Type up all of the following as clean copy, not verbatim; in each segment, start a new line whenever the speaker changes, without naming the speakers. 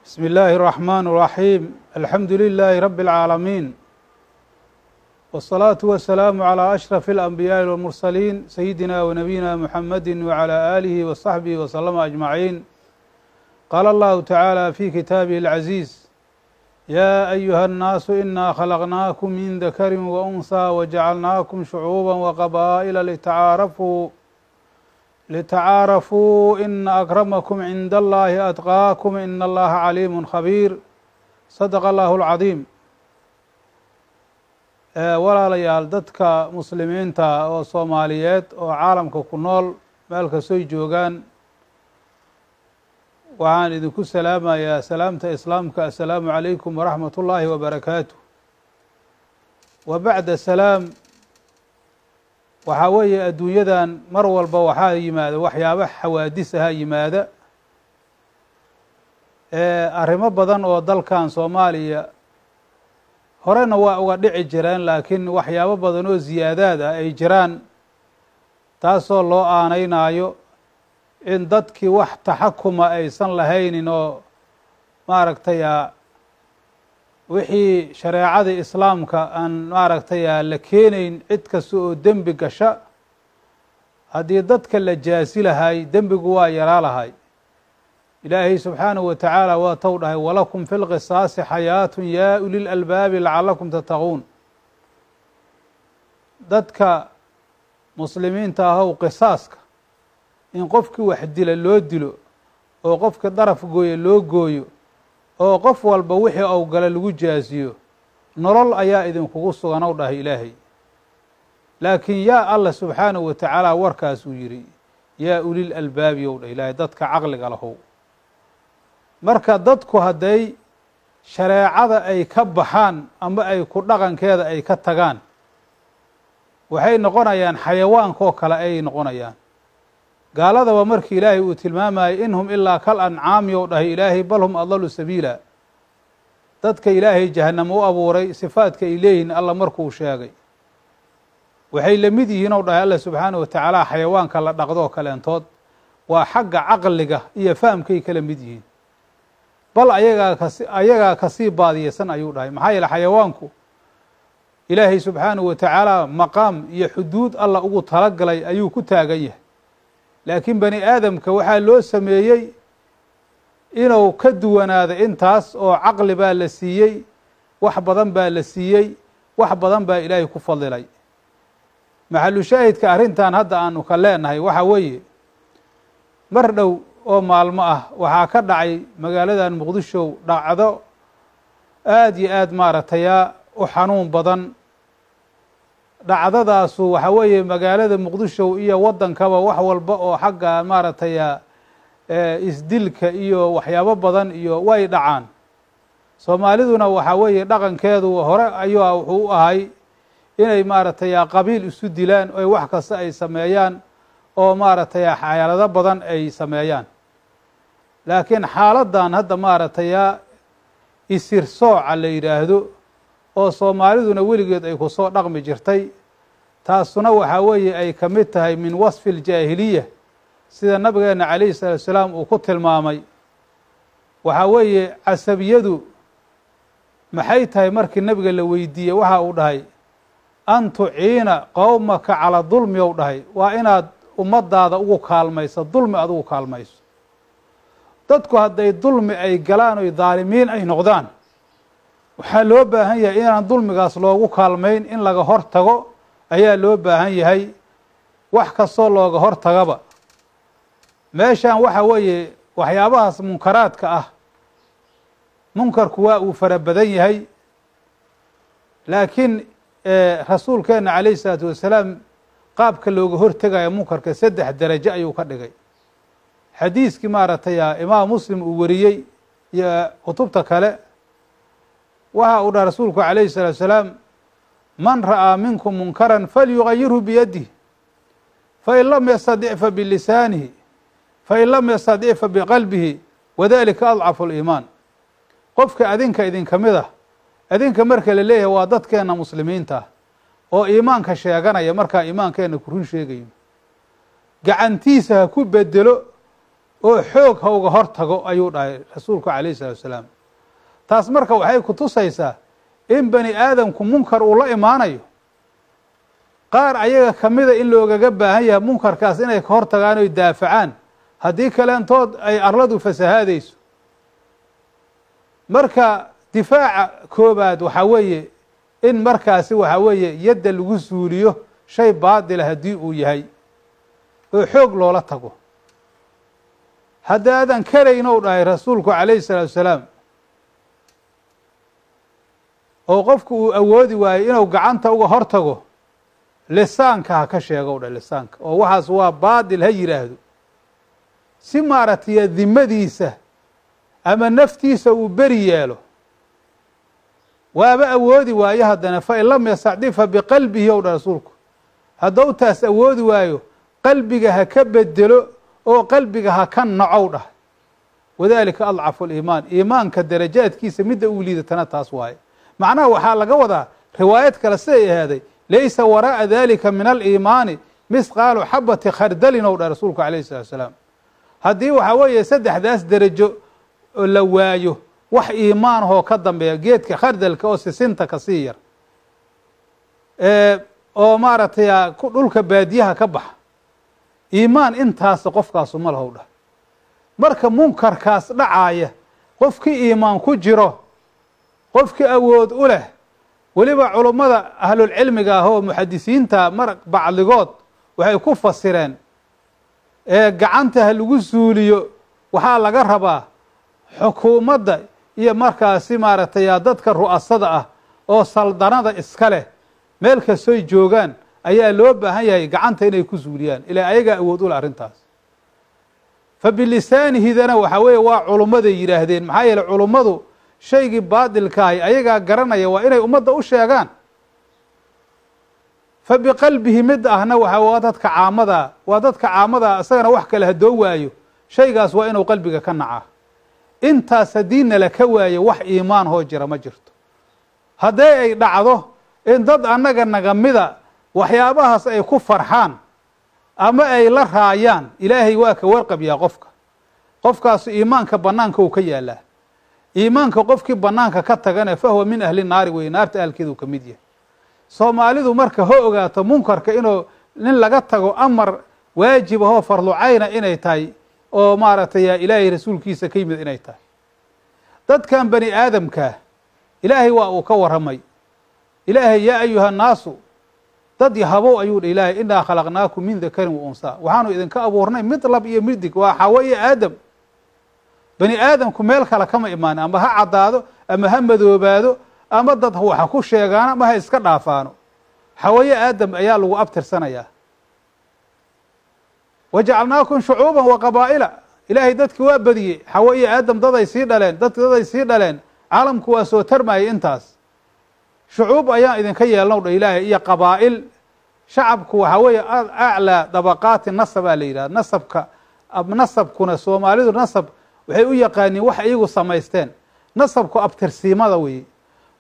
بسم الله الرحمن الرحيم الحمد لله رب العالمين والصلاة والسلام على أشرف الأنبياء والمرسلين سيدنا ونبينا محمد وعلى آله وصحبه وسلم أجمعين. قال الله تعالى في كتابه العزيز: يا أيها الناس إنا خلقناكم من ذكر وأنثى وجعلناكم شعوبا وقبائل لتعارفوا إن أكرمكم عند الله أتقاكم إن الله عليم خبير. صدق الله العظيم. walaalayaal dadka muslimiinta oo Soomaaliyeed oo caalamka ku nool meel kastoo joogaan waxaan idinku salaamayaa salaamta islaamka. assalaamu calaykum waraxmatullaahi wabarakaatuh. wa bacda salaam, waxaa weeye adduunyadan mar walba waxaa yimaada waxyaabo xawaadis aha yimaada. arrimo badan oo dalkan Soomaaliya horena waa uga dhici jireen, laakiin waxyaabo badan oo ziyaadaad ah ay jiraan, taasoo loo aaneynaayo in dadkii wax taxakuma aysan lahaynin oo maaragtay wixii shareecada islaamka aan maaragtay la keenayn cid kasta oo dembi gasha. haddii dadka la jaasi lahay dembigu waa yaraa lahay. ilaahay subxaanahu wa tacaala waa tow dhahay: walakum fi lqisaasi xayaatun yaa ulil albaabi lacalakum tattaquun. dadka muslimiinta ahow qisaaska in qofkii wax dila loo dilo oo qofkii daraf gooyo loo gooyo oo qof walba wixii ou gala lagu jaasiyo, nolol ayaa idinkugu sugan ow dhahay ilaahay. laakiin yaa alla subxaanahu wa tacaala warkaasuu yidhi yaa ulil albaabi ow dhah ilaahay, dadka caqliga lahow. marka dadku hadday shareecada ay ka baxaan ama ay ku dhaqankeeda ay ka tagaan, waxay noqonayaan xayawaankaoo kale ayay noqonayaan. gaaladaba markii ilaahay uu tilmaamayay in hum ilaa kal ancaami ou dhahay ilaahay, bal hum adlalu sabiila. dadka ilaahay jahannamo u abuuray sifaadka ay leeyihiin alla markuu sheegay, waxay la mid yihiin ou dhahay alla subxaanahu wa tacaala xayawaanka la dhaqdoo kaleentood. waa xagga caqliga iyo fahamkay kala mid yihiin, bal ayagaa kasii baadiyeysan ayuu dhahay. maxaa yeele xayawaanku ilaahay subxaanahu wa tacaala maqaam iyo xuduud alla ugu talagalay ayuu ku taagan yahay. laakiin bani aadamka waxaa loo sameeyey inuu ka duwanaado intaas, oo caqli baa la siiyey, wax badan baa la siiyey, wax badan baa ilaahay ku fadilay. maxalu shaahidka arrintan hadda aanu ka leenahay waxaa weeye, mar dhow oo maalmo ah waxaa ka dhacay magaaladan muqdisho dhacdo aad iyo aad maaragtaya u xanuun badan. dhacdadaasu waxaa weeye magaalada muqdisho iyo waddankaba wax walba oo xagga maaragtaya isdilka iyo waxyaabo badan iyo way dhacaan. soomaaliduna waxaa weeye dhaqankeedu hore ayuu wuxuu u ahay inay maaragtaya qabiil isu dilaan oy wax kasta ay sameeyaan oo maaragtaya xayaalado badan ay sameeyaan. laakiin xaaladdan hadda maaragtaya isir sooca la yidhaahdo oo soomaaliduna weligeed ay ku soo dhaqmi jirtay, taasuna waxaa weeye ay ka mid tahay min wasfi aljaahiliya, sida nabigeena calayhi salaatu wasalaam uu ku tilmaamay. waxaa weeye casabiyadu maxay tahay? markii nabiga la weydiiyey waxa uu dhahay: an tuciina qowmaka calaa dulmi ou dhahay, waa inaad ummadaada ugu kaalmayso dulmi aad ugu kaalmayso. dadku hadday dulmi ay galaan oy daalimiin ay noqdaan, waxaa loo baahan yahay inaan dulmigaas loogu kaalmayn, in laga hor tago ayaa loo baahan yahay. wax kastoo looga hor tagaba meeshan waxaa weeye waxyaabahaas munkaraadka ah, munkarku waa uu fara badan yahay. laakiin rasuulkeena calayhi salaatu wasalaam qaabka looga hortegaya munkarka 3 darajo ayuu ka dhigay. xadiiskii maaragtay imaam muslim uu wariyey iyo kutubta kale, waxa uu dhaha rasuulku calayhi salaatu wasalaam: man ra'aa minkum munkaran falyugayirhu biyadihi, fain lam yastadic fa bilisaanihi, fain lam yastadic fa biqalbihi, wadalika adcafu liimaan. qofka adinka idinka mid ah, adinka marka la leeyahay waa dadkeena muslimiinta oo iimaanka sheeganaya, markaa iimaankeena ku run sheegayo, gacantiisa ha ku bedelo oo xoog ha uga hor tago ayuu dhahay rasuulku calayhi salaatu wasalaam. taas marka waxay ku tusaysaa in bani aadamku munkar uu la imaanayo, qaar ayaga ka mida in loogaga baahan yahay munkarkaas inay ka hor tagaan oy daafacaan, haddii kaleentood ay arladu fasahaadayso. marka difaaca koobaad waxaa weeye in markaasi waxaa weeye yadda lagu suuliyo shay baadila haddii uu yahay oo xoog loola tago. haddaadan karayn ou dhahay rasuulku calayhi salaatu wasalaam, oo qofku uu awoodi waayo inuu gacanta uga hor tago, lisaanka ha ka sheegow dhah, lisaanka oo waxaas waa baadil ha yidhaahdo, si maaragtay dimadiisa ama naftiisa uu beri yeelo. waaba awoodi waayo haddana fa in lam yastacdi fa biqalbihi ou dhah rasuulku, haddou taas awoodi waayo qalbiga ha ka bedelo oo qalbiga ha ka nacow dhah. wadalika adcafu aliimaan, iimaanka darajaadkiisa midda uu liidatana taas waaye. macnaha waxaa laga wadaa riwaayad kale siday ahaaday, laysa waraa'a dalika min aliimaani misqaalu xabati khardalin ou dhah rasuulku calayhi salatu wasalaam. haddii waxaa weeye saddexdaas derajo la waayo, wax iimaanahoo ka dambeeya geedka khardalka oo sisinta kasii yar oo maaragtay dhulka baadiyaha ka baxa, iimaan intaasa qofkaasu ma lahow dhah. marka munkarkaas dhacaaya qofkii iimaan ku jiro, qofkii awood u leh, weliba culummada ahlulcilmiga ah oo muxadisiinta mar bacdigood waxay ku fasireen gacanta ha lagu suuliyo waxaa laga rabaa xukuumadda iyo markaasi maaragtay dadka ru'asada ah oo saldanada iska leh meel kastoy joogaan ayaa loo baahan yahay gacanta inay ku suuliyaan, ilaa ayagaa awood u leh arrintaas. fa bilisaanihidana waxaa weeye waa culummaday yidhaahdeen, maxaa yeele culummadu shaygii baadilkaahi ayagaa garanaya, waa inay ummadda u sheegaan. fa biqalbihi mid ahna waa dadka caamada, waa dadka caamada isagana wax kale haddoo waayo shaygaas waa inuu qalbiga ka nacaa. intaas haddii nala ka waayo wax iimaan hoo jira ma jirto. haddii ay dhacdo in dad annaga naga mida waxyaabahaas ay ku farxaan ama ay la raayaan, ilaahay waa ka warqabyaa qofkaasu iimaanka bannaanka uu ka yaalaa. iimaanka qofkii bannaanka ka tagane fa huwa min ahli naari weye, naarta ahalkeedu ka mid yahay. soomaalidu marka ha ogaato munkarka inuu nin laga tago amar waajib ahoo farlucayna inay tahay, oo maaragtay ilaahay rasuulkiisa ka yimid inay tahay. dadkan bani aadamkaa ilaahay waa uu ka warramay. ilaahay yaa ayuha nnaasu, dad yahabow ayuu dha ilaahay, innaa khalaqnaakum min dakarin wa unsaa, waxaanu idinka abuurnay mid lab iyo mid dig, waa xawo iyo aadam. bani aadamku meel kale kama imaanin, ama ha caddaado ama ha madoobaado ama dad waxa ku sheegaano ama ha iska dhaafaano. xawaye aadam ayaa lagu abtirsanayaa. wajacalnaakum shucuuban wa qabaa'ila, ilaahay dadki waa badiyey. xawa iyo aadam daday sii dhaleen, daday sii dhaleen, caalamku waa soo tarmayay intaas. shucuub ayaan idinka yeelnow dha ilaahay iyo qabaa'il. shacabku waxaa weeye aclaa dabaqaati nasabaa la yidhahda. nasabkuna soomaalidu nasab waxay u yaqaaniin wax iyagu samaysteen. nasabku abtirsiimada weeye.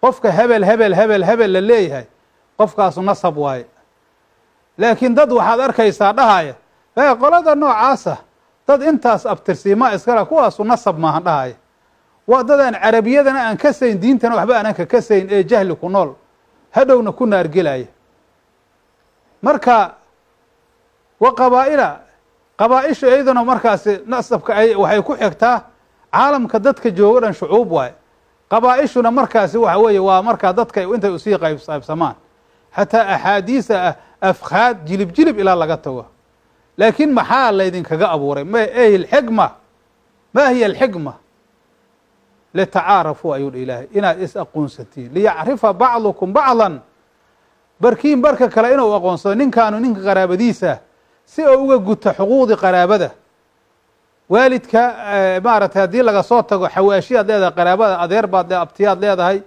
qofka hebel la leeyahay qofkaasu nasab waaye. laakiin dad waxaad arkaysaa dhahaya qolada noocaasa, dad intaas abtirsiimaa iskala, kuwaasu nasab maahan dhahaya. waa dadaan carabiyadana aan ka sayn, diintana waxba aanan ka kasayn, ee jahli ku nool, hadhowna ku naargelaya. marka wa qabaa'ila, qabaaishu iyaduna markaasi nasabka waxay ku xigtaa caalamka dadka joogo dhan shucuub waaye. qabaa'ishuna markaasi waxa weeye waa markaa dadka intay usii qaybsamaan, xataa axaadiisa afkaad jilib ilaa laga tago. laakiin maxaa laydinkaga abuuray? ma hiya alxikma? litacaarafuu ayuu dha ilaahay, inaad is aqoonsatiin. liyacrifa bacdukum bacdan, barkiin barka kale inuu aqoonsado. ninkaanu ninka qaraabadiisa si oo uga guta xuquuqdii qaraabada. waalidka maaragtay haddii laga soo tago xawaashiyaad leedahay, qaraabada adeer baad abtiyaad leedahay,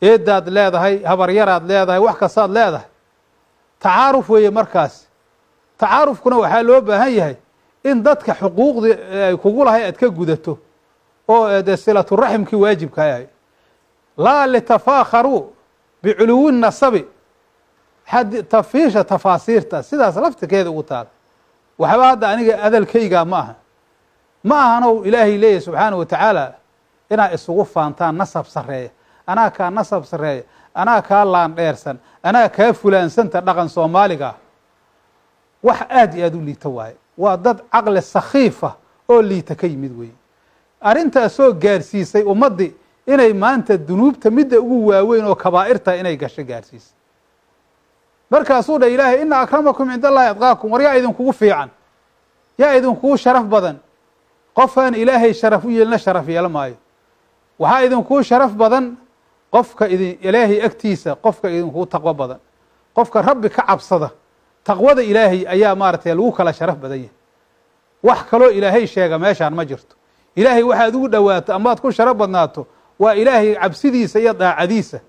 eedaad leedahay, habaryaraad leedahay, wax kastaad leedahay. tacaaruf weeye markaas. tacaarufkuna waxaa loo baahan yahay in dadka xuquuqdii ay kugu lahay aad ka gudato, oo dee silaturaximkii waajibka ahay. laa litafaakharuu biculuwi nasabi, tafaasiirta sidaas laftirkeeda ugu taal. waxba hadda aniga adalkaygaa ma aha. ma ahanow ilaahay leeyahy subxaanahu watacaala inaa isugu faantaan nasab sarreeya, anaa kaa nasab sarreeya, anaa kaa laandheersan, anaa kaa fulaansanta dhaqan soomaaliga ah. wax aad iyo aad u liita waaye. waa dad caqli sakhiifa oo liita ka yimid weeye. arrintaasoo gaarsiisay ummaddii inay maanta dunuubta midda ugu waaweyn oo kabaa'irta inay gasho gaarsiisay. markaasuu dha ilaahay ina akramakum cinda allahi atqaakum, war yaa idinkugu fiican, yaa idinkugu sharaf badan. qofaan ilaahay sharaf u yeelina sharaf yeelo maayo. waxaa idinkugu sharaf badan qofka ilaahay agtiisa qofka idinkugu taqwo badan, qofka rabbi ka cabsada. taqwada ilaahay ayaa maaragtay lagu kala sharaf badan yahay. wax kaloo ilaahay sheega meeshaan ma jirto. ilaahay waxaad ugu dhowaato amaad ku sharaf badnaato waa ilaahay cabsidiisa iyo daacadiisa.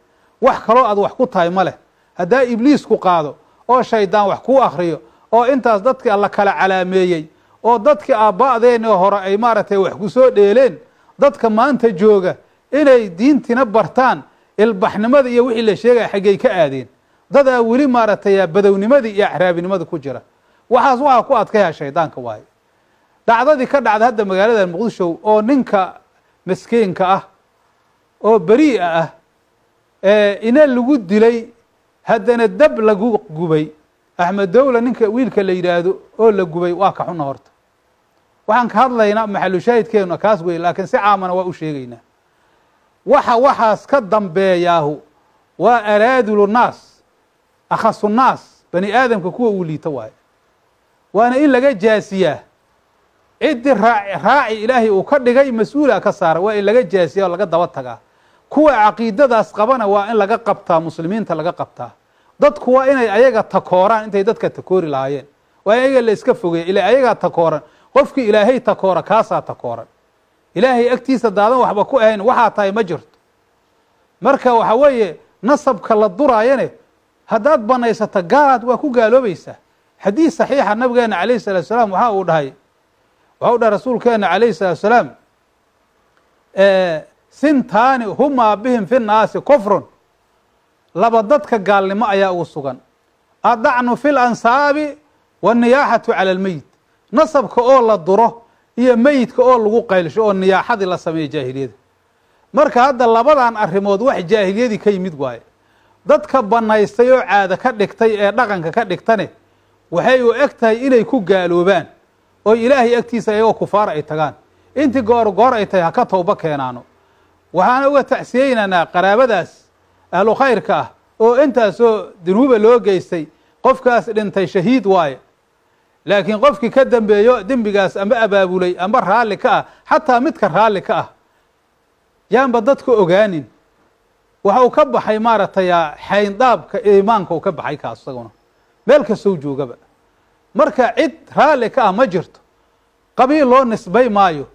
wax kaloo aad wax ku tahay ma leh. haddaa ibliis ku qaado oo shaydaan wax kuu akriyo oo intaas dadkii alla kala calaameeyey oo dadkii aabba'deen oo hore ay maaragtay wax ku soo dheeleen, dadka maanta jooga inay diintina bartaan, ilbaxnimada iyo wixii la sheegaya xaggay ka aadeen. dadaa weli maaragtay badownimadii iyo acraabinimadii ku jira. waxaas waxaa ku adkaya shaydaanka waaye. dhacdadii ka dhacda hadda magaalada muqdisho oo ninka maskiinka ah oo berii'a ah ina lagu dilay haddana dab lagu gubay. axmed dowla ninka wiilka la yidhaahdo oo la gubay waa ka xuna horta. waxaan ka hadlaynaa maxalu shaahidkeenu kaas wey, laakiin si caamana waa u sheegaynaa. waxaas ka dambeeyaahu waa araadulu naas, akhasu naas, bani aadamka kuwa uu liito waaye. waana in laga jaasiyaa ciddii raaci ilaahay uu ka dhigay mas-uula ka saara, waa in laga jaasiyaa oo laga daba tagaa. kuwa caqiidadaas qabana waa in laga qabtaa, muslimiinta laga qabtaa. dadku waa inay ayaga takooraan intay dadka takoori lahaayeen. waa in ayaga la iska fogeeya, ila ayagaa takooran. qofkii ilaahay takoora kaasaa takooran. ilaahay agtiisa daadan waxba ku ahayn waxaa tahay ma jirto. marka waxa weeye nasabka la duraayane haddaad banaysata gaalaad waa ku gaaloobaysaa. xadiis saxiixa nabigeena calayhi salatu wasalaam waxa uu dhahay rasuulkeena calayhi salatu wasalaam sintaani humaa bihim fi nnaasi kufrun, laba dadka gaalnimo ayaa ugu sugan. adacnu fi lansaabi wanniyaaxatu cala almeyit, nasabka oo la duro iyo meyidka oo lagu qaylsho oo niyaaxadii la sameeya jaahiliyada. marka hadda labadan arrimood wax jaahiliyadii ka yimid waaye. dadka banaystay oo caado ka dhigtay ee dhaqanka ka dhigtane waxay u eg tahay inay ku gaaloobaan oo ilaahay agtiisa ayagoo kufaar ay tagaan. intii goor ay tahay ha ka towba keenaano. waxaana uga tacsiyeynaynaa qaraabadaas ahlu khayrka ah oo intaasoo dunuuba loo geystay. qofkaas dhintay shahiid waaye, laakiin qofkii ka dambeeyo dembigaas ama abaabulay ama raalli ka ah, xataa midka raalli ka ah yaanba dadka ogaanin. waxa uu ka baxay maaragtay xayndaabka iimaanka uu ka baxay kaas isaguna meel kastoo joogaba. marka cid raalli ka ah ma jirto. qabiil loo nisbay maayo,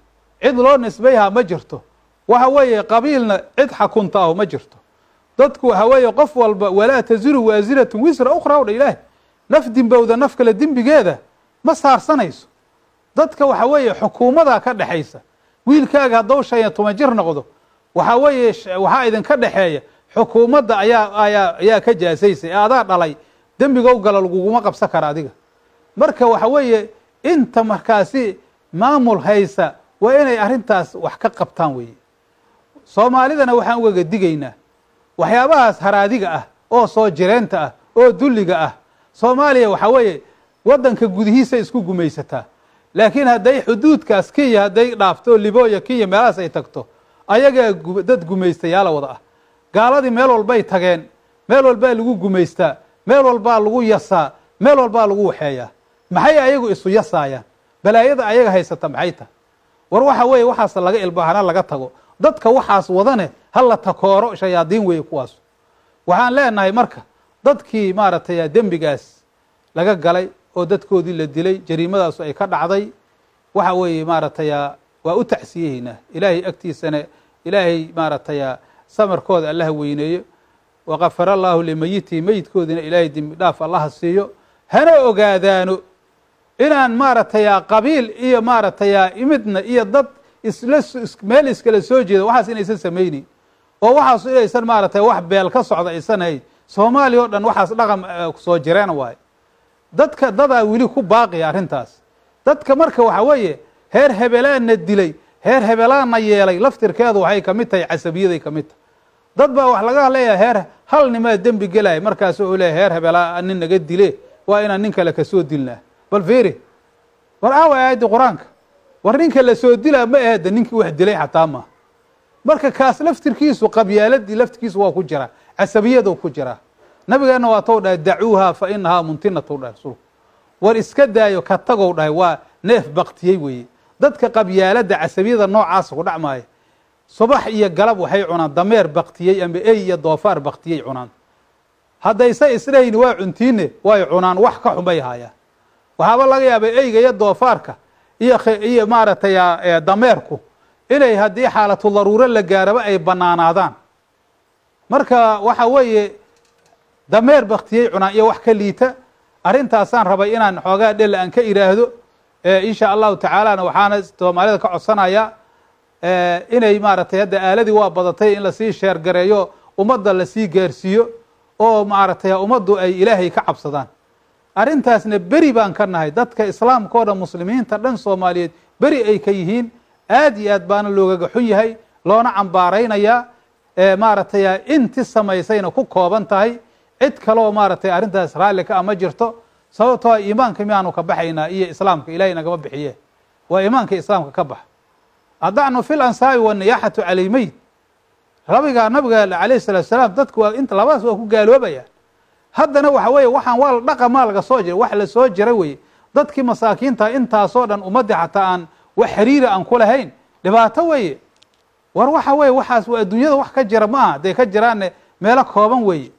cid loo nisbayhaa ma jirto. waxa weeye qabiilna cid xakunta ah ma jirto. dadku waxa weeye qof walba walaa taziru waasiratun wisra ukhra u dha ilaahi. naf dimbowda naf kale dembigeeda ma saarsanayso. dadka waxa weeye xukuumadaa ka dhexaysa. wiilkaaga haddou 15 jir noqdo waxa weeye waxaa idinka dhexeeya xukuumadda ayaa ka jaasaysay. adaa dhalay dembigow gala laguguma qabsan kara adiga. marka waxa weeye inta markaasi maamul haysa waa inay arrintaas wax ka qabtaan weeye. soomaalidana waxaan ugaga digaynaa waxyaabahaas haraadiga ah oo soo jireenta ah oo dulliga ah. soomaaliya waxa weeye waddanka gudihiisa isku gumaysataa, laakiin hadday xuduudkaas Kenya hadday dhaafto Libooya Kenya meelahaas ay tagto ayagaa dad gumaystayaala wada ah. gaaladii meel walbay tageen, meel walbaa lagu gumaystaa, meel walbaa lagu yasaa, meel walbaa lagu waxeeyaa. maxay ayagu isu yasaayaan? balaayada ayaga haysata maxay tahay? war waxa weeye waxaas laga ilbaahana laga tago. dadka waxaas wadane hala takooro shayaadiin weeye kuwaas. waxaan leenahay marka dadkii maaragtay dembigaas laga galay oo dadkoodii la dilay, jariimadaas ay ka dhacday, waxa weeye maaragtay waa u tacsiyeynaa. ilaahay agtiisana ilaahay maaragtay samarkooda Allah weyneeyo. waqafara Allahu limayiti, mayidkoodina ilaahay dembi dhaaf Allah siiyo. hana ogaadaano inaan maaragtay qabiil iyo maaragtay imidna iyo dad meel iskala soo jeeda waxaas inaysan samaynin oo waxaas inaysan maaragtay wax beel ka socda aysan hayn. soomaaliya oo dhan waxaas dhaqan soo jireen waaye. dadaa weli ku baaqiya arrintaas. dadka marka waxa weeye heer hebelaanna dilay heer hebelaanna yeelay laftirkeedu waxay ka mid tahay casabiyaday ka mid tahay. dad baa wax laga leeyahay heer hal nimaa dembi gelaya markaas uu leeyahay heer hebelaa nin naga dile waa inaan nin kale kasoo dilnaa. bal fiiri war aawa aayadda qur-aanka war ninka la soo dilaa ma ahada ninkii wax dilay xataa maaha. marka kaas laftirkiisu qabyaaladii laftirkiisu waa ku jira casabiyadu ku jira. nabigeena waa tou dhahay dacuuha fa inahaa muntinatu dhahay rasuulku war iska daayo ka tagow dhahay waa neef baktiyey weeye. dadka qabyaalada casabiyada noocaas ku dhacmaaya subax iyo galab waxay cunaan dameer baktiyey ama ey iyo doofaar baktiyey cunaan. haddayse isdhayn waa cuntiine way cunaan wax ka xumay haayaan. waxaaba laga yaabay eyga iyo doofaarka iyo maaragtay dameerku inay haddii xaalatu daruuro la gaaraba ay banaanaadaan. marka waxa weeye dameer baktiyey cunaan iyo wax ka liita. arrintaasaan rabay inaan xoogaa dhel aan ka iraahdo insha allahu tacaalana waxaana soomaalida ka codsanaya inay maaragtay hadda aaladii waa badatay in lasii sheergareeyo ummadda lasii gaarsiiyo oo maaragtay ummaddu ay ilaahay ka cabsadaan. arrintaasna beri baan ka nahay dadka islaamka oo dhan muslimiinta dhan soomaaliyeed beri ay ka yihiin. aad iyo aad baana loogaga xun yahay loona cambaaraynayaa maaragtay inti samaysayna ku kooban tahay. cid kaloo maaragtay arrintaas raalli ka ama jirto sababtoo iimaanka miyaanu ka baxaynaa iyo islaamka ilaahay nagama bixiye waa iimaanka islaamka ka bax. adacnu fil ansaabi waniyaxatu calay meyd nabiga calayhi salaatu salaam dadku waa inta labadaas waa ku gaaloobayaan. haddana waxa weeye waxaan waa la dhaqamaa laga soo jira wax la soo jira weye. dadkii masaakiinta intaasoo dhan ummadii xataa aan wax xiriira aan ku lahayn dhibaato weeye. war waxa weeye waxaas waa adduunyada wax ka jira maaha hadday ka jiraanne meelo kooban weeye.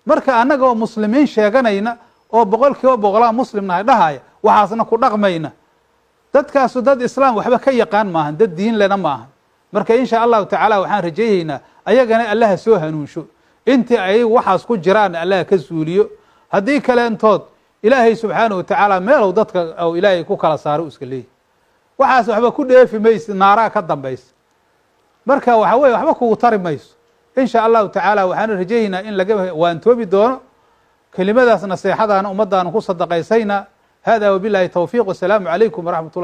marka annaga oo muslimiin sheeganayna oo 100% muslim nahay dhahaya waxaasna ku dhaqmayna dadkaasu dad islaam waxba ka yaqaan maahan dad diin lena maahan. marka insha allahu tacaala waxaan rajaynaynaa ayagana allaha soo hanuunsho intii ay waxaas ku jiraan allaha ka suuliyo. haddii kaleentood ilaahay subxaanahu watacaala meelow dadka oo ilaahay ku kala saaro iska leeyahy waxaas waxba ku dheefi maysid naaraa ka dambaysa. marka waxa weeye waxba kugu tari mayso. إن شاء الله تعالى وحنا رجينا إن لقيه وأنتوبي دونه كلمة نصيحة أنا أمضى أن صدق يسينا. هذا وبالله التوفيق والسلام عليكم ورحمة الله.